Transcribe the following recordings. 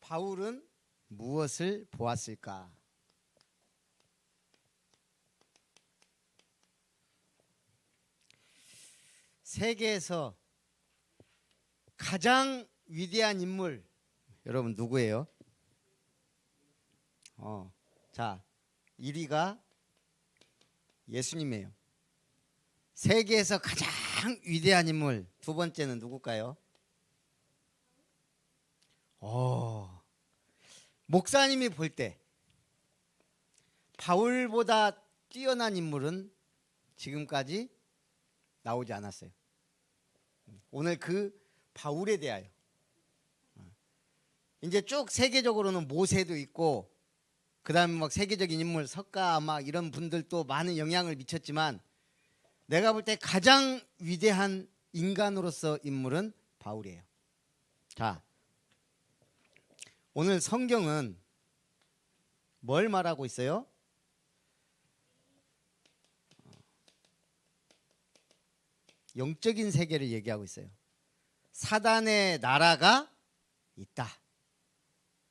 바울은 무엇을 보았을까? 세계에서 가장 위대한 인물 여러분 누구예요? 자, 1위가 예수님이에요. 세계에서 가장 위대한 인물 두 번째는 누굴까요? 목사님이 볼 때 바울보다 뛰어난 인물은 지금까지 나오지 않았어요. 오늘 그 바울에 대하여 이제 쭉 세계적으로는 모세도 있고 그 다음에 막 세계적인 인물 석가 막 이런 분들도 많은 영향을 미쳤지만 내가 볼 때 가장 위대한 인간으로서 인물은 바울이에요. 자, 오늘 성경은 뭘 말하고 있어요? 영적인 세계를 얘기하고 있어요. 사단의 나라가 있다.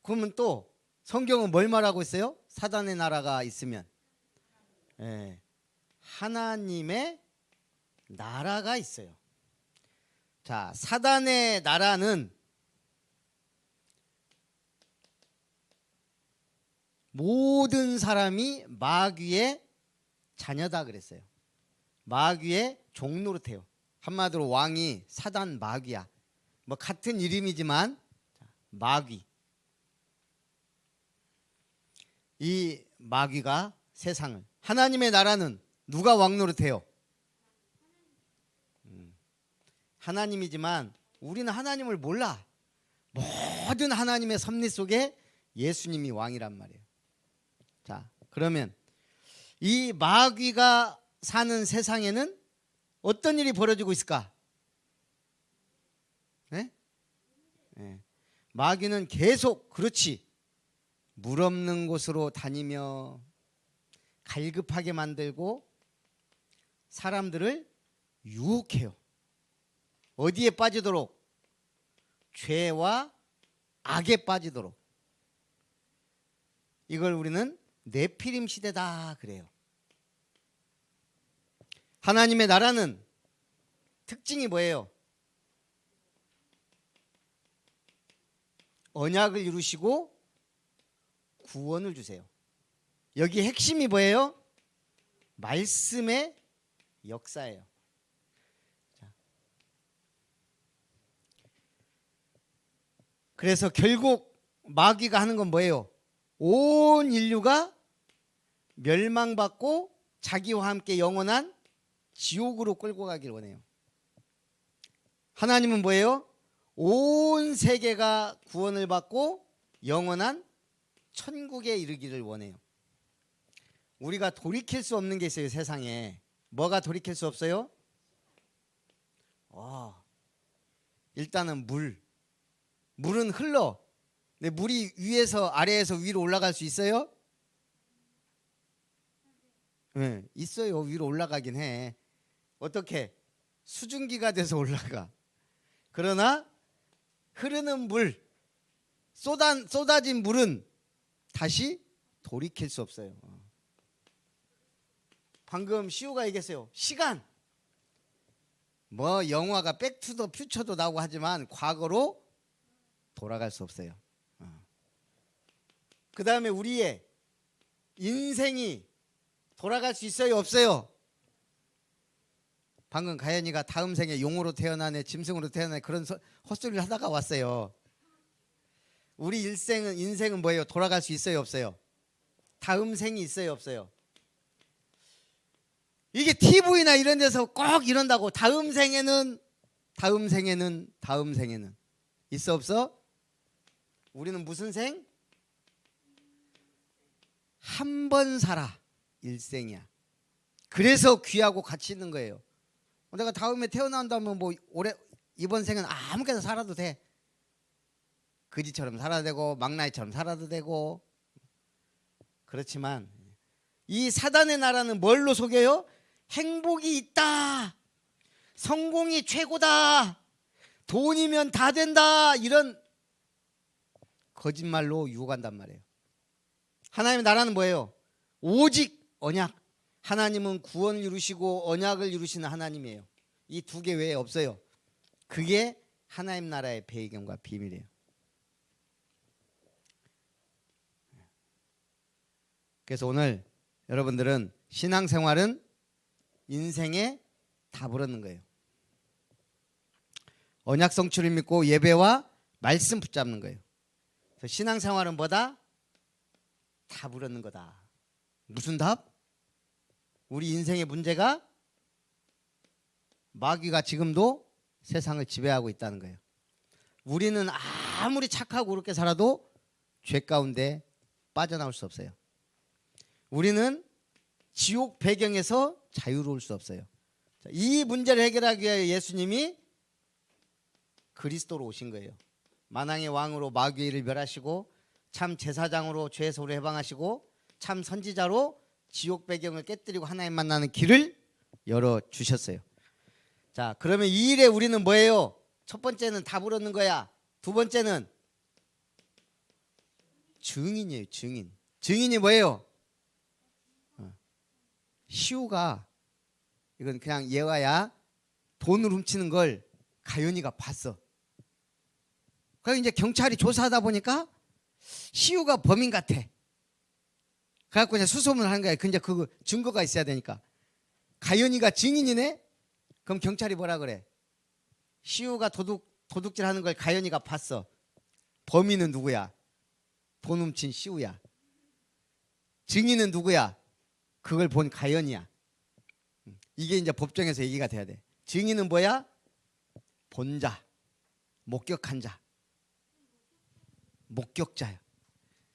그러면 또 성경은 뭘 말하고 있어요? 사단의 나라가 있으면 하나님의 나라가 있어요. 자, 사단의 나라는 모든 사람이 마귀의 자녀다 그랬어요. 마귀의 종노릇해요. 한마디로 왕이 사단 마귀야. 뭐 같은 이름이지만 마귀. 이 마귀가 세상을, 하나님의 나라는 누가 왕노릇해요? 하나님이지만 우리는 하나님을 몰라. 모든 하나님의 섭리 속에 예수님이 왕이란 말이에요. 자, 그러면 이 마귀가 사는 세상에는 어떤 일이 벌어지고 있을까? 네? 마귀는 계속 그렇지 물 없는 곳으로 다니며 갈급하게 만들고 사람들을 유혹해요. 어디에 빠지도록? 죄와 악에 빠지도록. 이걸 우리는 네피림 시대다 그래요. 하나님의 나라는 특징이 뭐예요? 언약을 이루시고 구원을 주세요. 여기 핵심이 뭐예요? 말씀의 역사예요. 자. 그래서 결국 마귀가 하는 건 뭐예요? 온 인류가 멸망받고 자기와 함께 영원한 지옥으로 끌고 가길 원해요. 하나님은 뭐예요? 온 세계가 구원을 받고 영원한 천국에 이르기를 원해요. 우리가 돌이킬 수 없는 게 있어요. 세상에. 뭐가 돌이킬 수 없어요? 일단은 물은 흘러. 근데 물이 위에서 아래에서 위로 올라갈 수 있어요? 네, 있어요. 위로 올라가긴 해. 어떻게? 수증기가 돼서 올라가. 그러나 흐르는 물, 쏟아진 물은 다시 돌이킬 수 없어요. 방금 시우가 얘기했어요. 시간. 뭐 영화가 백투더 퓨처도 나오고 하지만 과거로 돌아갈 수 없어요. 그 다음에 우리의 인생이 돌아갈 수 있어요? 없어요? 방금 가연이가 다음 생에 용으로 태어나네 짐승으로 태어나네 그런 헛소리를 하다가 왔어요. 우리 인생은 뭐예요? 돌아갈 수 있어요? 없어요? 다음 생이 있어요? 없어요? 이게 TV나 이런 데서 꼭 이런다고. 다음 생에는 있어 없어? 우리는 무슨 생? 한 번 살아. 일생이야. 그래서 귀하고 가치 있는 거예요. 내가 다음에 태어난다면 뭐 올해 이번 생은 아무렇게나 살아도 돼. 거지처럼 살아도 되고 망나이처럼 살아도 되고. 그렇지만 이 사단의 나라는 뭘로 속여요? 행복이 있다. 성공이 최고다. 돈이면 다 된다. 이런 거짓말로 유혹한단 말이에요. 하나님의 나라는 뭐예요? 오직 언약. 하나님은 구원을 이루시고 언약을 이루시는 하나님이에요. 이 두 개 외에 없어요. 그게 하나님 나라의 배경과 비밀이에요. 그래서 오늘 여러분들은 신앙생활은 인생의 답을 얻는 거예요. 언약 성취를 믿고 예배와 말씀 붙잡는 거예요. 그래서 신앙생활은 뭐다? 답을 얻는 거다. 무슨 답? 우리 인생의 문제가 마귀가 지금도 세상을 지배하고 있다는 거예요. 우리는 아무리 착하고 그렇게 살아도 죄 가운데 빠져나올 수 없어요. 우리는 지옥 배경에서 자유로울 수 없어요. 이 문제를 해결하기 위해 예수님이 그리스도로 오신 거예요. 만왕의 왕으로 마귀를 멸하시고 참 제사장으로 죄 소를 해방하시고 참 선지자로 지옥 배경을 깨뜨리고 하나님 만나는 길을 열어주셨어요. 자, 그러면 이 일에 우리는 뭐예요? 첫 번째는 답을 얻는 거야. 두 번째는 증인이에요. 증인. 증인이 뭐예요? 시우가 이건 그냥 예화야. 돈을 훔치는 걸 가연이가 봤어. 그래서 이제 경찰이 조사하다 보니까 시우가 범인 같아. 그래갖고 그냥 수소문을 하는 거야. 근데 그 증거가 있어야 되니까. 가연이가 증인이네? 그럼 경찰이 뭐라 그래? 시우가 도둑질하는 걸 가연이가 봤어. 범인은 누구야? 돈 훔친 시우야. 증인은 누구야? 그걸 본 가연이야. 이게 이제 법정에서 얘기가 돼야 돼. 증인은 뭐야? 본자, 목격한 자, 목격자야.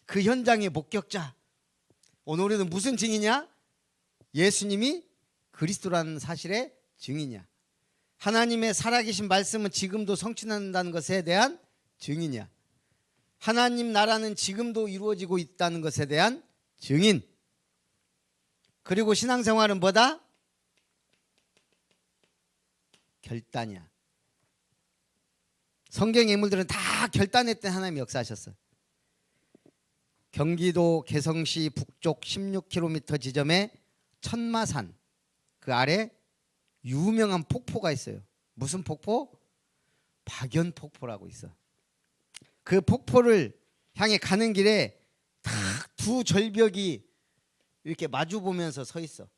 그 현장의 목격자. 오늘 우리는 무슨 증인이야? 예수님이 그리스도라는 사실의 증인이야. 하나님의 살아계신 말씀은 지금도 성취된다는 것에 대한 증인이야. 하나님 나라는 지금도 이루어지고 있다는 것에 대한 증인. 그리고 신앙생활은 뭐다? 결단이야. 성경의 인물들은 다 결단했던 하나님이 역사하셨어. 경기도 개성시 북쪽 16km 지점에 천마산 그 아래 유명한 폭포가 있어요. 무슨 폭포? 박연폭포라고 있어. 그 폭포를 향해 가는 길에 딱 두 절벽이 이렇게 마주 보면서 서 있어.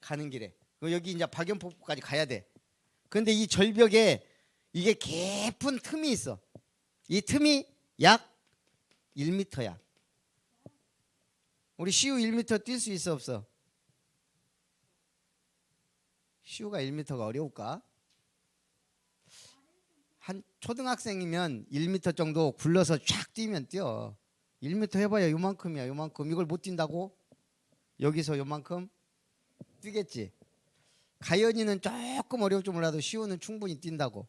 가는 길에. 여기 이제 박연폭포까지 가야 돼. 그런데 이 절벽에 이게 깊은 틈이 있어. 이 틈이 약 1m야. 우리 시우 1m 뛸 수 있어 없어? 시우가 1m가 어려울까? 한 초등학생이면 1m 정도 굴러서 쫙 뛰면 뛰어. 1m 해봐야 요만큼이야. 요만큼. 이걸 못 뛴다고? 여기서 요만큼? 뛰겠지. 가연이는 조금 어려울지 몰라도 시우는 충분히 뛴다고.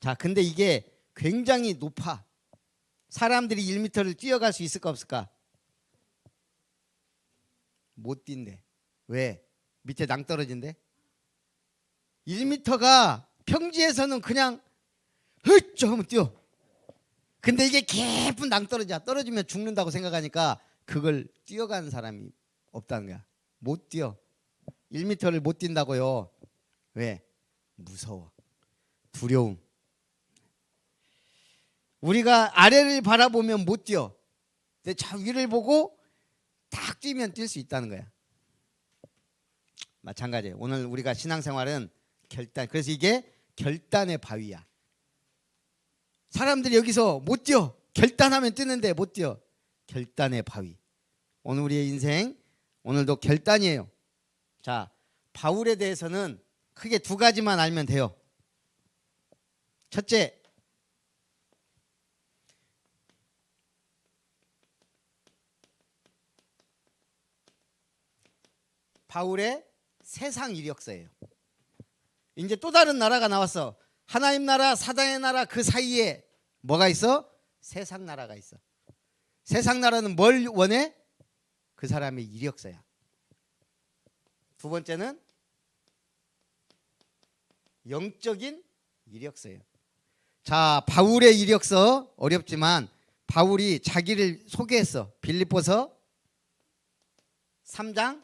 자, 근데 이게 굉장히 높아. 사람들이 1m를 뛰어갈 수 있을까 없을까? 못 뛴대. 왜? 밑에 낭떠러진데? 1m가 평지에서는 그냥 헐쩍 하면 뛰어. 근데 이게 깊은 낭떠러지야. 떨어지면 죽는다고 생각하니까 그걸 뛰어가는 사람이 없다는 거야. 못 뛰어. 1m를 못 뛴다고요. 왜? 무서워. 두려움. 우리가 아래를 바라보면 못 뛰어. 근데 저 위를 보고 딱 뛰면 뛸 수 있다는 거야. 마찬가지예요. 오늘 우리가 신앙생활은 결단. 그래서 이게 결단의 바위야. 사람들이 여기서 못 뛰어. 결단하면 뛰는데 못 뛰어. 결단의 바위. 오늘 우리의 인생 오늘도 결단이에요. 자, 바울에 대해서는 크게 두 가지만 알면 돼요. 첫째, 바울의 세상 이력서예요. 이제 또 다른 나라가 나왔어. 하나님 나라, 사단의 나라 그 사이에 뭐가 있어? 세상 나라가 있어. 세상 나라는 뭘 원해? 그 사람의 이력서야. 두 번째는 영적인 이력서예요. 자, 바울의 이력서 어렵지만 바울이 자기를 소개했어. 빌립보서 3장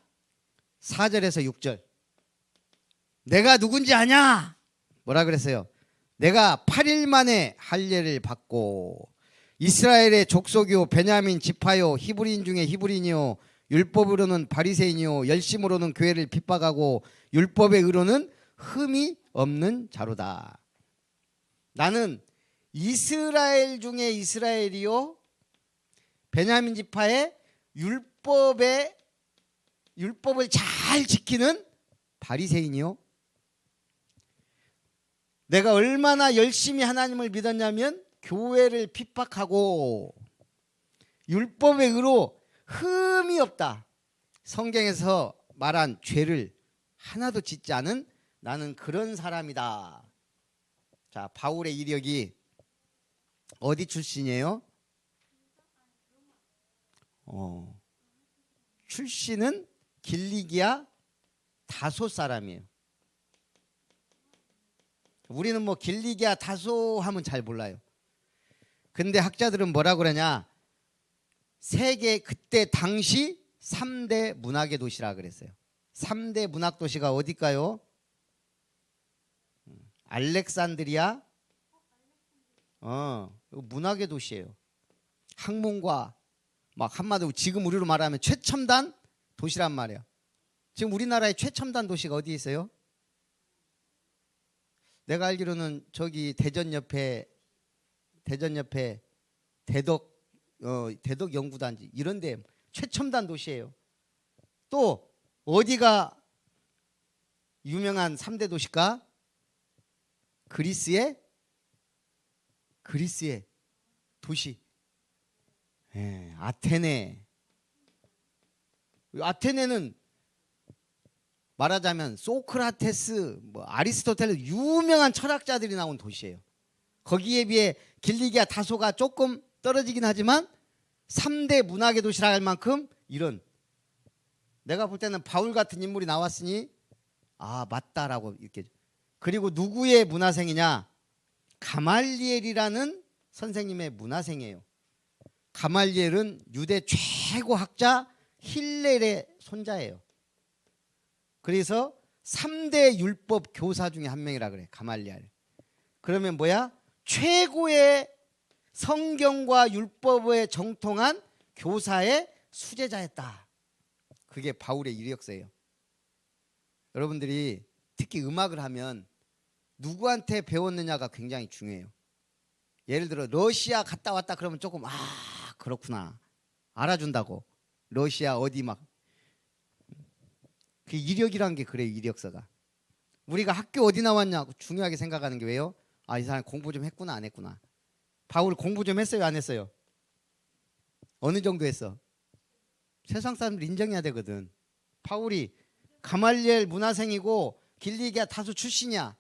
4절에서 6절. 내가 누군지 아냐? 뭐라 그랬어요? 내가 8일 만에 할례를 받고 이스라엘의 족속이요 베냐민 지파요 히브리인 중에 히브리인이요 율법으로는 바리새인이요 열심으로는 교회를 핍박하고 율법의 의로는 흠이 없는 자로다. 나는 이스라엘 중에 이스라엘이요 베냐민 지파의 율법을 잘 지키는 바리새인이요. 내가 얼마나 열심히 하나님을 믿었냐면 교회를 핍박하고 율법의 의로 흠이 없다. 성경에서 말한 죄를 하나도 짓지 않은 나는 그런 사람이다. 자, 바울의 이력이 어디 출신이에요? 출신은 길리기아 다소 사람이에요. 우리는 뭐 길리기아 다소 하면 잘 몰라요. 근데 학자들은 뭐라 그러냐? 세계 그때 당시 3대 문학의 도시라 그랬어요. 3대 문학 도시가 어딜까요? 알렉산드리아. 문학의 도시예요. 학문과 막 한마디로 지금 우리로 말하면 최첨단 도시란 말이에요. 지금 우리나라의 최첨단 도시가 어디 있어요? 내가 알기로는 저기 대전 옆에 대덕 연구단지 이런 데 최첨단 도시예요. 또 어디가 유명한 3대 도시가? 그리스의 도시. 아테네. 아테네는 말하자면 소크라테스, 아리스토텔레스 유명한 철학자들이 나온 도시예요. 거기에 비해 길리기아 다소가 조금 떨어지긴 하지만 3대 문학의 도시라 할 만큼 이런 내가 볼 때는 바울 같은 인물이 나왔으니 아 맞다라고 이렇게. 그리고 누구의 문화생이냐? 가말리엘이라는 선생님의 문화생이에요. 가말리엘은 유대 최고 학자 힐렐의 손자예요. 그래서 3대 율법 교사 중에 한 명이라 그래. 가말리엘. 그러면 뭐야? 최고의 성경과 율법에 정통한 교사의 수제자였다. 그게 바울의 이력서예요. 여러분들이 특히 음악을 하면 누구한테 배웠느냐가 굉장히 중요해요. 예를 들어 러시아 갔다 왔다 그러면 조금 그렇구나 알아준다고. 러시아 어디 막 그 이력이란 게 그래요. 이력서가. 우리가 학교 어디 나왔냐고 중요하게 생각하는 게 왜요? 이 사람 공부 좀 했구나 안 했구나. 바울 공부 좀 했어요 안 했어요? 어느 정도 했어? 세상 사람들 인정해야 되거든. 바울이 가말리엘 문화생이고 길리기아 다소 출신이야.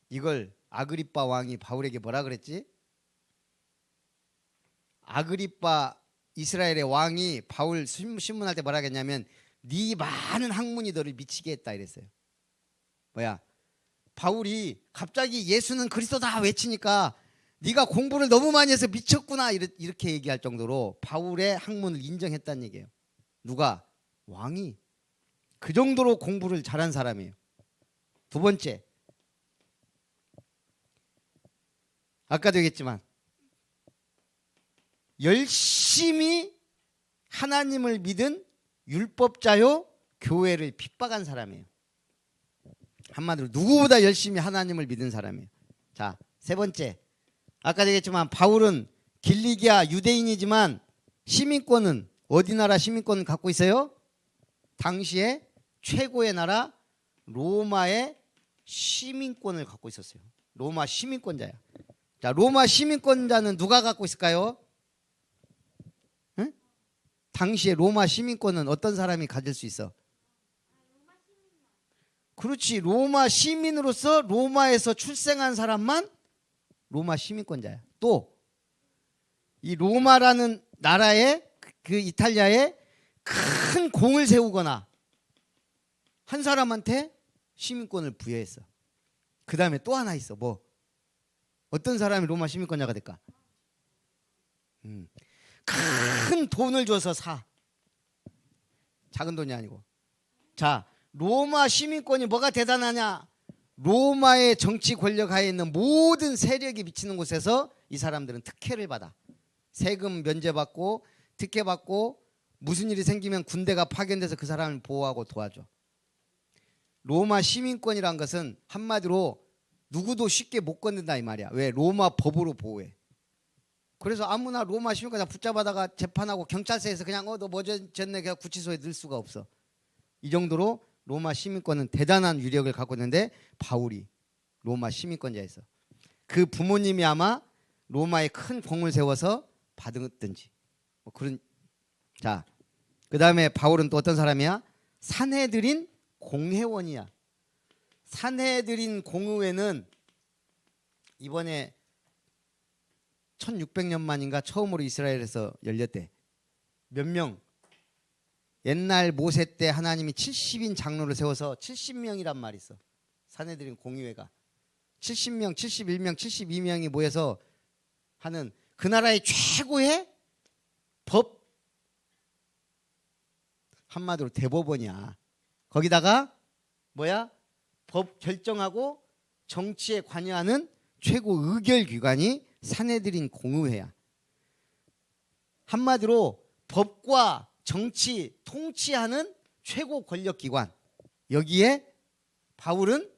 이걸 아그리빠 왕이 바울에게 뭐라 그랬지? 아그리빠 이스라엘의 왕이 바울 신문할 때 뭐라 했냐면 네 많은 학문이 너를 미치게 했다 이랬어요. 뭐야? 바울이 갑자기 예수는 그리스도다 외치니까 네가 공부를 너무 많이 해서 미쳤구나 이렇게 얘기할 정도로 바울의 학문을 인정했다는 얘기예요. 누가? 왕이. 그 정도로 공부를 잘한 사람이에요. 두 번째, 아까도 얘기했지만 열심히 하나님을 믿은 율법자요 교회를 핍박한 사람이에요. 한마디로 누구보다 열심히 하나님을 믿은 사람이에요. 자, 세 번째, 아까 얘기했지만 바울은 길리기아 유대인이지만 시민권은 어디 나라 시민권을 갖고 있어요? 당시에 최고의 나라 로마의 시민권을 갖고 있었어요. 로마 시민권자야. 자, 로마 시민권자는 누가 갖고 있을까요? 응? 당시에 로마 시민권은 어떤 사람이 가질 수 있어? 그렇지. 로마 시민으로서 로마에서 출생한 사람만 로마 시민권자야. 또 이 로마라는 나라에 그 이탈리아에 큰 공을 세우거나 한 사람한테 시민권을 부여했어. 그 다음에 또 하나 있어. 뭐? 어떤 사람이 로마 시민권자가 될까? 큰 돈을 줘서 사. 작은 돈이 아니고. 자, 로마 시민권이 뭐가 대단하냐? 로마의 정치 권력 하에 있는 모든 세력이 미치는 곳에서 이 사람들은 특혜를 받아. 세금 면제받고 특혜받고 무슨 일이 생기면 군대가 파견돼서 그 사람을 보호하고 도와줘. 로마 시민권이란 것은 한마디로 누구도 쉽게 못 건든다 이 말이야. 왜? 로마 법으로 보호해. 그래서 아무나 로마 시민권 붙잡아다가 재판하고 경찰서에서 그냥 너 뭐 졌네 그냥 구치소에 넣을 수가 없어. 이 정도로 로마 시민권은 대단한 위력을 갖고 있는데 바울이 로마 시민권자였어. 그 부모님이 아마 로마에 큰 공을 세워서 받았든지 뭐 그런. 자, 그 다음에 바울은 또 어떤 사람이야? 산헤드린 공회원이야. 산헤드린 공의회는 이번에 1600년 만인가 처음으로 이스라엘에서 열렸대. 몇 명? 옛날 모세 때 하나님이 70인 장로를 세워서 70명이란 말이 있어. 산헤드린 공의회가 70명, 71명, 72명이 모여서 하는 그 나라의 최고의 법, 한마디로 대법원이야. 거기다가 뭐야? 법 결정하고 정치에 관여하는 최고 의결 기관이 산헤드린 공의회야. 한마디로 법과 정치 통치하는 최고 권력 기관. 여기에 바울은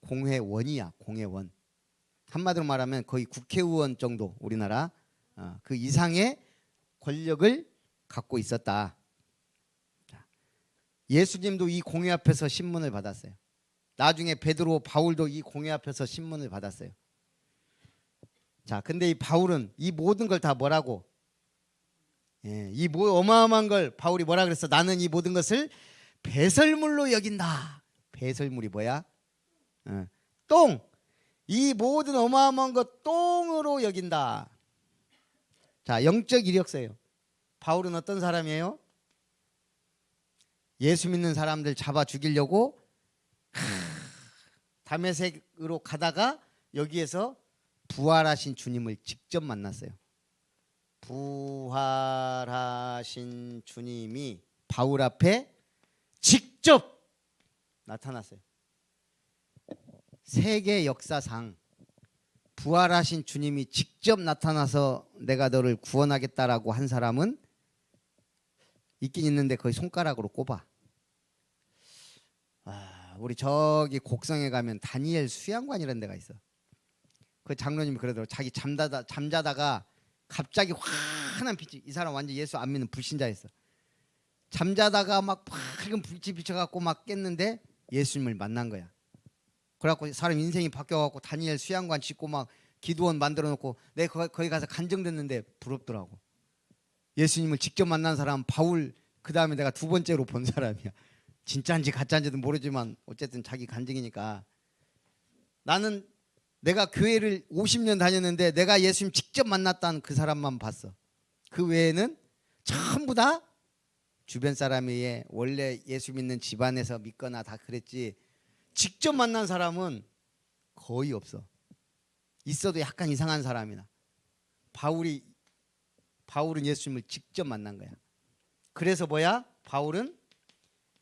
공회원이야. 공회원. 한마디로 말하면 거의 국회의원 정도, 우리나라 그 이상의 권력을 갖고 있었다. 예수님도 이 공회 앞에서 신문을 받았어요. 나중에 베드로, 바울도 이 공회 앞에서 신문을 받았어요. 자, 근데 이 바울은 이 모든 걸 다 뭐라고? 이 어마어마한 걸 바울이 뭐라 그랬어? 나는 이 모든 것을 배설물로 여긴다. 배설물이 뭐야? 똥. 이 모든 어마어마한 것 똥으로 여긴다. 자, 영적 이력서예요. 바울은 어떤 사람이에요? 예수 믿는 사람들 잡아 죽이려고 다메섹으로 가다가 여기에서 부활하신 주님을 직접 만났어요. 부활하신 주님이 바울 앞에 직접 나타났어요. 세계 역사상 부활하신 주님이 직접 나타나서 내가 너를 구원하겠다라고 한 사람은 있긴 있는데 거의 손가락으로 꼽아. 우리 저기 곡성에 가면 다니엘 수양관이라는 데가 있어. 그 장로님이 그러더라고. 자기 잠자다가 갑자기 환한 빛이, 이 사람 완전 예수 안 믿는 불신자였어. 잠자다가 막 밝은 불빛이 비춰갖고 막 깼는데 예수님을 만난 거야. 그래갖고 사람 인생이 바뀌어갖고 다니엘 수양관 짓고 막 기도원 만들어 놓고 내가 거기 가서 간증됐는데 부럽더라고. 예수님을 직접 만난 사람 바울, 그 다음에 내가 두 번째로 본 사람이야. 진짜인지 가짜인지도 모르지만 어쨌든 자기 간증이니까. 나는 내가 교회를 50년 다녔는데 내가 예수님 직접 만났다는 그 사람만 봤어. 그 외에는 전부 다 주변 사람이 원래 예수 믿는 집안에서 믿거나 다 그랬지 직접 만난 사람은 거의 없어. 있어도 약간 이상한 사람이나. 바울은 예수님을 직접 만난 거야. 그래서 뭐야? 바울은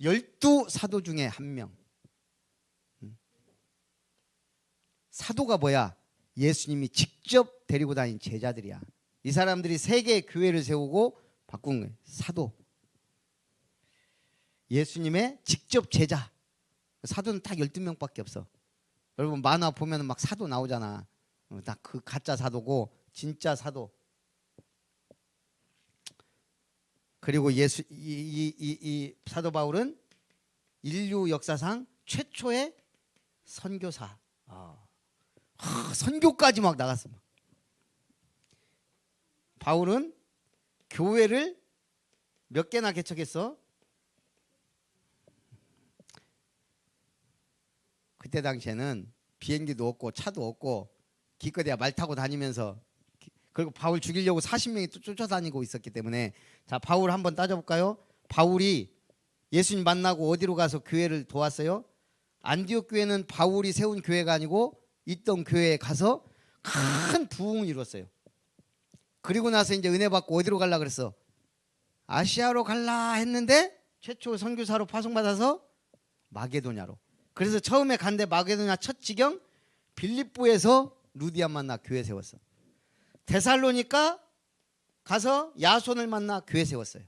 12사도 중에 한 명. 사도가 뭐야? 예수님이 직접 데리고 다닌 제자들이야. 이 사람들이 세계 교회를 세우고 바꾼 거예요. 사도. 예수님의 직접 제자. 사도는 딱 12명밖에 없어. 여러분 만화 보면 막 사도 나오잖아. 딱 그 가짜 사도고 진짜 사도. 그리고 이 사도 바울은 인류 역사상 최초의 선교사. 선교까지 막 나갔어. 바울은 교회를 몇 개나 개척했어? 그때 당시에는 비행기도 없고 차도 없고 기껏해야 말 타고 다니면서, 그리고 바울 죽이려고 40명이 또 쫓아다니고 있었기 때문에. 자, 바울 한번 따져볼까요? 바울이 예수님 만나고 어디로 가서 교회를 도왔어요? 안디옥 교회는 바울이 세운 교회가 아니고 있던 교회에 가서 큰 부흥을 이뤘어요. 그리고 나서 이제 은혜 받고 어디로 갈라 그랬어? 아시아로 갈라 했는데 최초 선교사로 파송받아서 마게도냐로. 그래서 처음에 간데 마게도냐 첫 지경 빌립보에서 루디아 만나 교회 세웠어. 데살로니가 가서 야손을 만나 교회 세웠어요.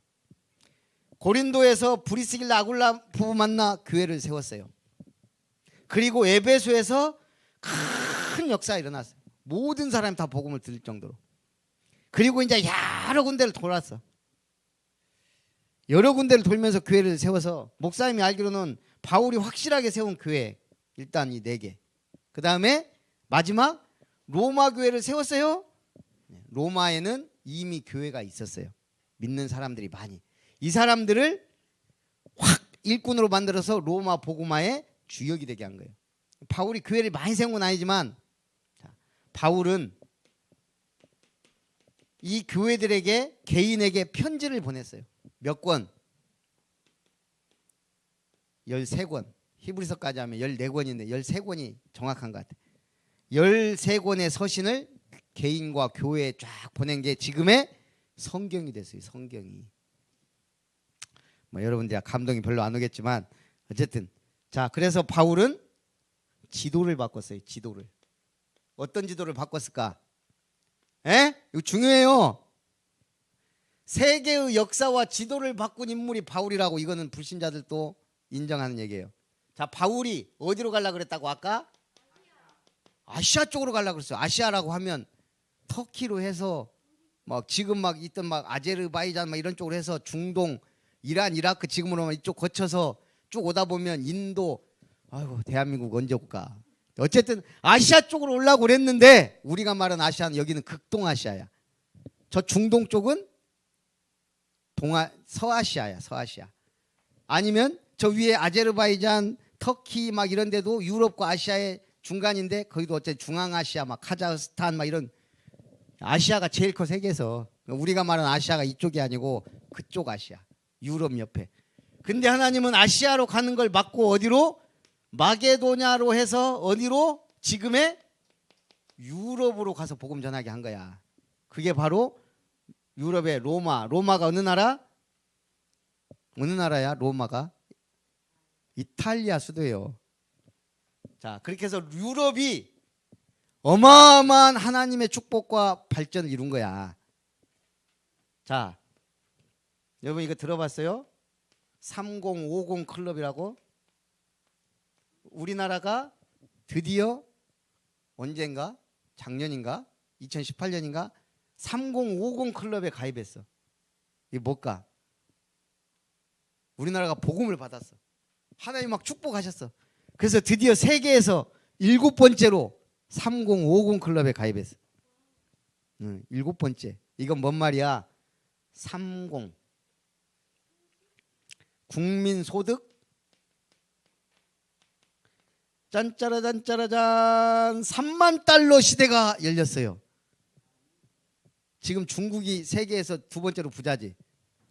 고린도에서 브리스길라 아굴라 부부 만나 교회를 세웠어요. 그리고 에베소에서 큰 역사가 일어났어요. 모든 사람이 다 복음을 들을 정도로. 그리고 이제 여러 군데를 돌았어. 여러 군데를 돌면서 교회를 세워서 목사님이 알기로는 바울이 확실하게 세운 교회 일단 이 4개. 그 다음에 마지막 로마 교회를 세웠어요. 로마에는 이미 교회가 있었어요. 믿는 사람들이 많이. 이 사람들을 확 일꾼으로 만들어서 로마 복음화의 주역이 되게 한 거예요. 바울이 교회를 많이 세운 건 아니지만 바울은 이 교회들에게 개인에게 편지를 보냈어요. 몇 권? 13권. 히브리서까지 하면 14권인데 13권이 정확한 것 같아요. 13권의 서신을 개인과 교회에 쫙 보낸 게 지금의 성경이 됐어요. 성경이. 뭐 여러분들 감동이 별로 안 오겠지만 어쨌든 자, 그래서 바울은 지도를 바꿨어요. 지도를. 어떤 지도를 바꿨을까? 에? 이거 중요해요. 세계의 역사와 지도를 바꾼 인물이 바울이라고. 이거는 불신자들도 인정하는 얘기예요. 자, 바울이 어디로 가려고 그랬다고 아까? 아시아 쪽으로 가려고 그랬어요. 아시아라고 하면 터키로 해서 막 지금 막 있던 막 아제르바이잔 막 이런 쪽으로 해서 중동, 이란, 이라크 지금으로 이쪽 거쳐서 쭉 오다 보면 인도. 아이고, 대한민국 언제 올까? 어쨌든 아시아 쪽으로 올라고 그랬는데 우리가 말하는 아시아는 여기는 극동아시아야. 저 중동 쪽은 서아시아야. 서아시아. 아니면 저 위에 아제르바이잔, 터키 막 이런 데도 유럽과 아시아의 중간인데 거기도 어쨌든 중앙아시아 막 카자흐스탄 막 이런 아시아가 제일 커 세계에서. 우리가 말하는 아시아가 이쪽이 아니고 그쪽 아시아. 유럽 옆에. 근데 하나님은 아시아로 가는 걸 막고 어디로? 마게도냐로 해서 어디로? 지금의 유럽으로 가서 복음 전하게 한 거야. 그게 바로 유럽의 로마. 로마가 어느 나라? 어느 나라야? 로마가 이탈리아 수도예요. 자, 그렇게 해서 유럽이 어마어마한 하나님의 축복과 발전을 이룬 거야. 자, 여러분 이거 들어봤어요? 3050 클럽이라고. 우리나라가 드디어 언젠가 작년인가 2018년인가 3050 클럽에 가입했어. 이게 뭘까? 우리나라가 복음을 받았어. 하나님 막 축복하셨어. 그래서 드디어 세계에서 7번째로 3050 클럽에 가입했어. 7번째. 이건 뭔 말이야? 30 국민소득 짠짜라짠짜라짠 3만 달러 시대가 열렸어요. 지금 중국이 세계에서 2번째로 부자지.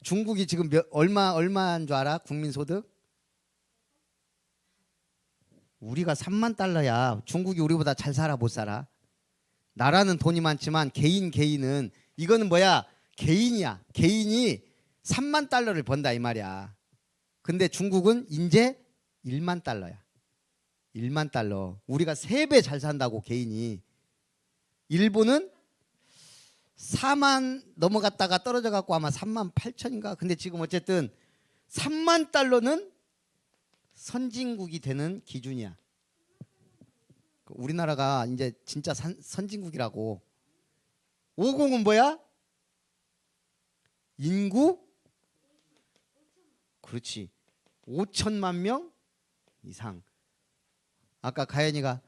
중국이 지금 얼마인 줄 알아? 국민소득? 우리가 3만 달러야. 중국이 우리보다 잘 살아 못 살아? 나라는 돈이 많지만 개인은 이거는 뭐야? 개인이야. 개인이 3만 달러를 번다 이 말이야. 근데 중국은 이제 1만 달러야. 1만 달러. 우리가 3배 잘 산다고 개인이. 일본은 4만 넘어갔다가 떨어져 갖고 아마 3만 8천인가. 근데 지금 어쨌든 3만 달러는 선진국이 되는 기준이야. 우리나라가 이제 진짜 선진국이라고. 50은 뭐야? 인구? 그렇지. 5천만 명 이상. 아까 가연이가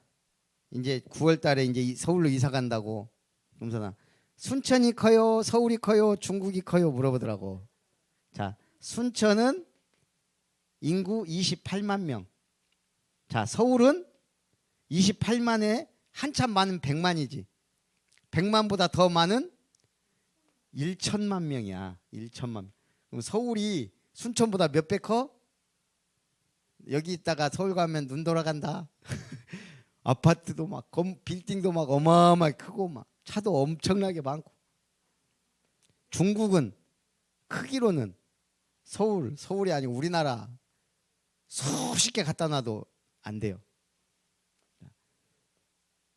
이제 9월 달에 이제 서울로 이사 간다고. 금선아, 순천이 커요? 서울이 커요? 중국이 커요? 물어보더라고. 자, 순천은 인구 28만 명. 자, 서울은 28만에 한참 많은 100만이지. 100만보다 더 많은 1천만 명이야. 1천만. 그럼 서울이 순천보다 몇 배 커? 여기 있다가 서울 가면 눈 돌아간다. 아파트도 막 빌딩도 막 어마어마하게 크고 막 차도 엄청나게 많고. 중국은 크기로는 서울이 아니고 우리나라 수십 개 갖다 놔도 안 돼요.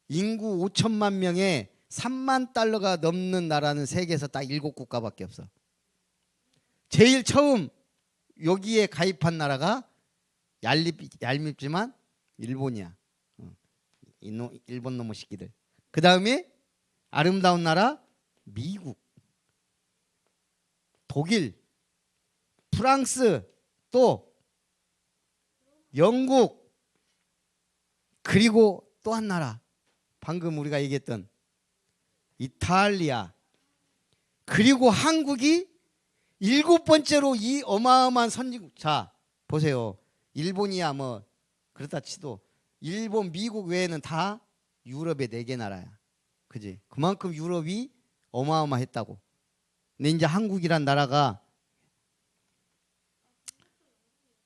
인구 5천만 명에 3만 달러가 넘는 나라는 세계에서 딱 7국가밖에 없어. 제일 처음 여기에 가입한 나라가 얄밉지만 일본이야. 일본 놈의 새끼들. 그 다음에 아름다운 나라 미국, 독일, 프랑스, 또 영국, 그리고 또 한 나라 방금 우리가 얘기했던 이탈리아, 그리고 한국이 7번째로 이 어마어마한 선진국. 자 보세요. 일본이야 뭐 그렇다 치도 일본, 미국 외에는 다 유럽의 4개 나라야. 그지? 그만큼 유럽이 어마어마했다고. 근데 이제 한국이란 나라가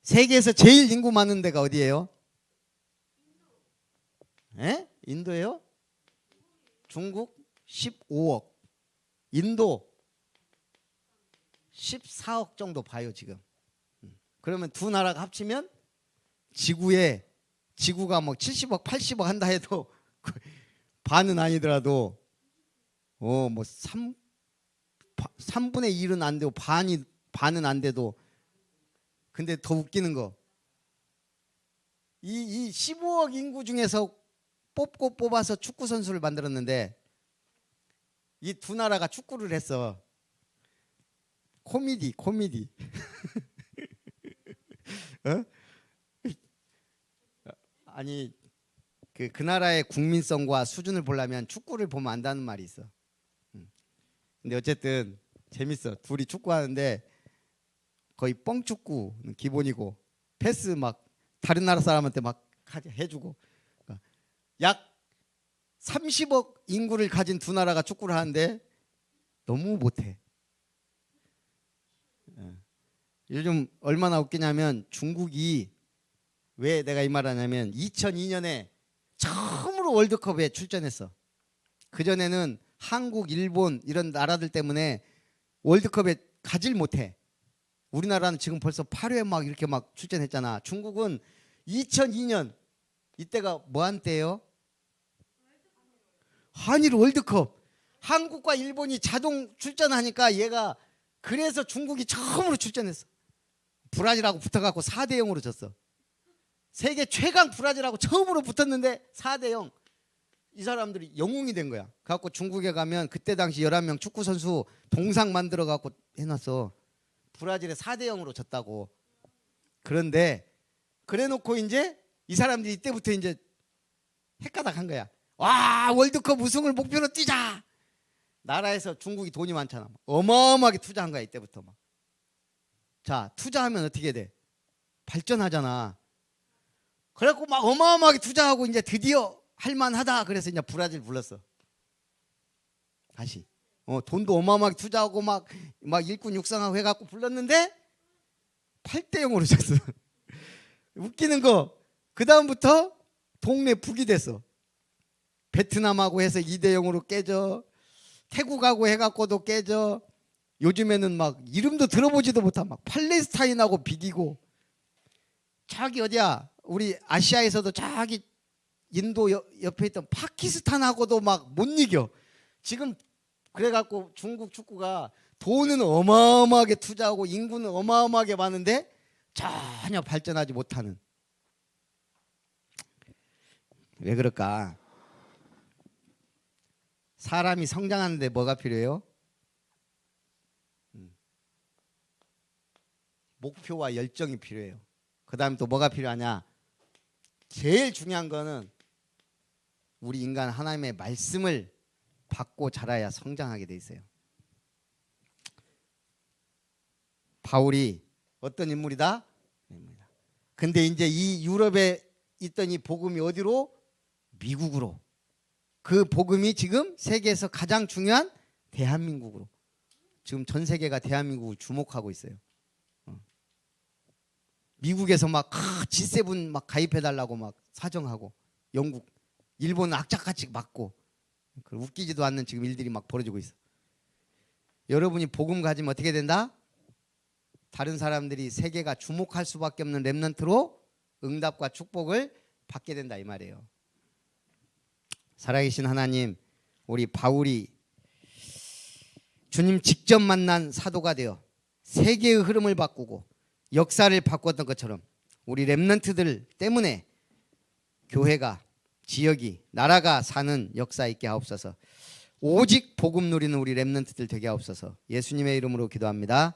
세계에서 제일 인구 많은 데가 어디예요? 에? 인도예요? 중국 15억, 인도 14억 정도 봐요 지금. 그러면 두 나라가 합치면 지구가 뭐 70억 80억 한다 해도 반은 아니더라도 뭐 3분의 1은 안 되고 반은 안 돼도. 근데 더 웃기는 거, 이 15억 인구 중에서 뽑아서 축구 선수를 만들었는데 이 두 나라가 축구를 했어. 코미디 어? 아니 그 나라의 국민성과 수준을 보려면 축구를 보면 안다는 말이 있어. 근데 어쨌든 재밌어. 둘이 축구하는데 거의 뻥축구는 기본이고 패스 막 다른 나라 사람한테 막 해주고. 약 30억 인구를 가진 두 나라가 축구를 하는데 너무 못해. 요즘 얼마나 웃기냐면 중국이, 왜 내가 이 말 하냐면 2002년에 처음으로 월드컵에 출전했어. 그전에는 한국, 일본 이런 나라들 때문에 월드컵에 가질 못해. 우리나라는 지금 벌써 8회 막 이렇게 막 출전했잖아. 중국은 2002년 이때가 뭐 한 때예요? 한일 월드컵. 한국과 일본이 자동 출전하니까 얘가, 그래서 중국이 처음으로 출전했어. 브라질하고 붙어갖고 4대0으로 졌어. 세계 최강 브라질하고 처음으로 붙었는데 4대0. 이 사람들이 영웅이 된 거야. 그래갖고 중국에 가면 그때 당시 11명 축구 선수 동상 만들어 갖고 해놨어. 브라질에 4대0으로 졌다고. 그런데 그래놓고 이제 이 사람들이 이때부터 이제 헷가닥 한 거야. 와, 월드컵 우승을 목표로 뛰자. 나라에서 중국이 돈이 많잖아. 어마어마하게 투자한 거야 이때부터 막. 자, 투자하면 어떻게 돼? 발전하잖아. 그래갖고 막 어마어마하게 투자하고 이제 드디어 할만하다. 그래서 이제 브라질 불렀어. 다시. 돈도 어마어마하게 투자하고 막 일꾼 육성하고 해갖고 불렀는데 8대0으로 졌어. 웃기는 거, 그 다음부터 동네 북이 됐어. 베트남하고 해서 2대0으로 깨져. 태국하고 해갖고도 깨져. 요즘에는 막 이름도 들어보지도 못한 막 팔레스타인하고 비기고. 저기 어디야, 우리 아시아에서도 저기 인도 옆에 있던 파키스탄하고도 막 못 이겨. 지금 그래갖고 중국 축구가 돈은 어마어마하게 투자하고 인구는 어마어마하게 많은데 전혀 발전하지 못하는. 왜 그럴까? 사람이 성장하는데 뭐가 필요해요? 목표와 열정이 필요해요. 그 다음에 또 뭐가 필요하냐? 제일 중요한 거는 우리 인간 하나님의 말씀을 받고 자라야 성장하게 돼 있어요. 바울이 어떤 인물이다? 근데 이제 이 유럽에 있던 이 복음이 어디로? 미국으로. 그 복음이 지금 세계에서 가장 중요한 대한민국으로. 지금 전 세계가 대한민국을 주목하고 있어요. 미국에서 막 G7 막 가입해달라고 막 사정하고, 영국, 일본은 악착같이 막고, 웃기지도 않는 지금 일들이 막 벌어지고 있어. 여러분이 복음 가지면 어떻게 된다? 다른 사람들이 세계가 주목할 수밖에 없는 렘넌트로 응답과 축복을 받게 된다 이 말이에요. 살아계신 하나님, 우리 바울이 주님 직접 만난 사도가 되어 세계의 흐름을 바꾸고 역사를 바꿨던 것처럼 우리 렘넌트들 때문에 교회가, 지역이, 나라가 사는 역사 있게 하옵소서. 오직 복음 누리는 우리 렘넌트들 되게 하옵소서. 예수님의 이름으로 기도합니다.